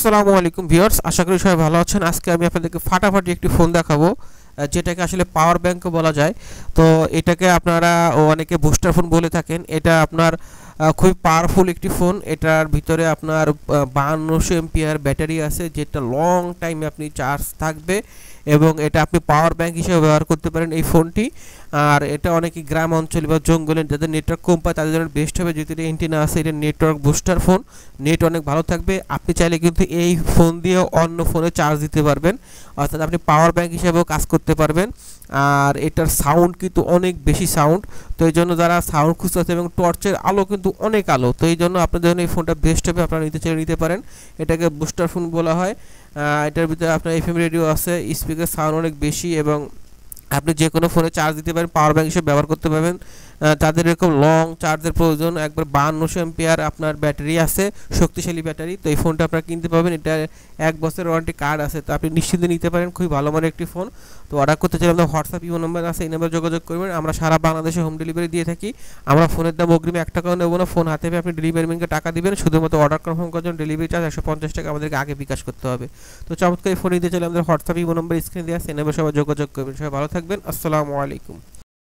আসসালামু আলাইকুম ভিউয়ার্স, আশা করি সবাই ভালো আছেন। আজকে আমি আপনাদেরকে ফাটাফাটি একটি ফোন দেখাবো, যেটাকে আসলে পাওয়ার ব্যাংকও বলা যায়। তো এটাকে আপনারা অনেকে বুস্টার ফোন বলে থাকেন। এটা আপনার খুবই পাওয়ারফুল একটি ফোন। এটার ভিতরে আপনার 5200 এমপিআর ব্যাটারি আছে, যেটা লং টাইম আপনি চার্জ থাকবে এবং এটা আপনি পাওয়ার ব্যাংক হিসেবে ব্যবহার করতে পারেন এই ফোনটি। আর এটা অনেকে গ্রাম অঞ্চল বা জঙ্গলে যাদের নেটওয়ার্ক কম পায় তাদের জন্য বেস্ট হবে, যেহেতু এটা অ্যান্টেনা আছে। এটা নেটওয়ার্ক বুস্টার ফোন, নেট অনেক ভালো থাকবে। আপনি চাইলে কিন্তু এই ফোন দিয়ে অন্য ফোনে চার্জ দিতে পারবেন, অর্থাৎ আপনি পাওয়ার ব্যাংক হিসেবেও কাজ করতে পারবেন। আর এটার সাউন্ড কিন্তু অনেক বেশি সাউন্ড, তো এই জন্য যারা সাউন্ড খুঁজতে এবং টর্চের আলো কিন্তু অনেক আলো, তো এই জন্য আপনাদের জন্য এই ফোনটা বেস্ট হবে। আপনারা নিতে চাইলে নিতে পারেন। এটাকে বুস্টার ফোন বলা হয়। এটার ভিতরে আপনার এফএম রেডিও আছে, স্পিকার সাউন্ড অনেক বেশি এবং আপনি যে কোনো ফোনে চার্জ দিতে পারেন, পাওয়ার ব্যাংক হিসেবে ব্যবহার করতে পারবেন। তাদের এরকম লং চার্জের প্রয়োজন, একবার 5200 এমপিআর আপনার ব্যাটারি আছে, শক্তিশালী ব্যাটারি। তো এই ফোনটা আপনারা কিনতে পাবেন। এটা 1 বছরের ওয়ারেন্টি কার্ড আছে, তো আপনি নিশ্চিন্তে নিতে পারেন। খুবই ভালো মানের একটি ফোন। তো অর্ডার করতে চাইলে আমাদের হোয়াটসঅ্যাপ ইমো নাম্বার আছে, এই নাম্বারে যোগাযোগ করবেন। আমরা সারা বাংলাদেশে হোম ডেলিভারি দিয়ে থাকি। আমরা ফোনের দাম অগ্রিম 1 টাকাও নেব না। ফোন হাতে পেয়ে আপনি ডেলিভারি ম্যানকে টাকা দিবেন, শুধুমাত্র অর্ডার কনফার্ম করার জন্য ডেলিভারি চার্জ 150 টাকা আমাদেরকে আগে বিকাশ করতে হবে। তো চমৎকার এই ফোন নিতে চাইলে আমাদের হোয়াটসঅ্যাপ ইমো নাম্বার স্ক্রিনে দেওয়া আছে, এই নাম্বারে সবাই যোগাযোগ করবেন। সবাই ভালো থাকবেন। আসসালামু আলাইকুম।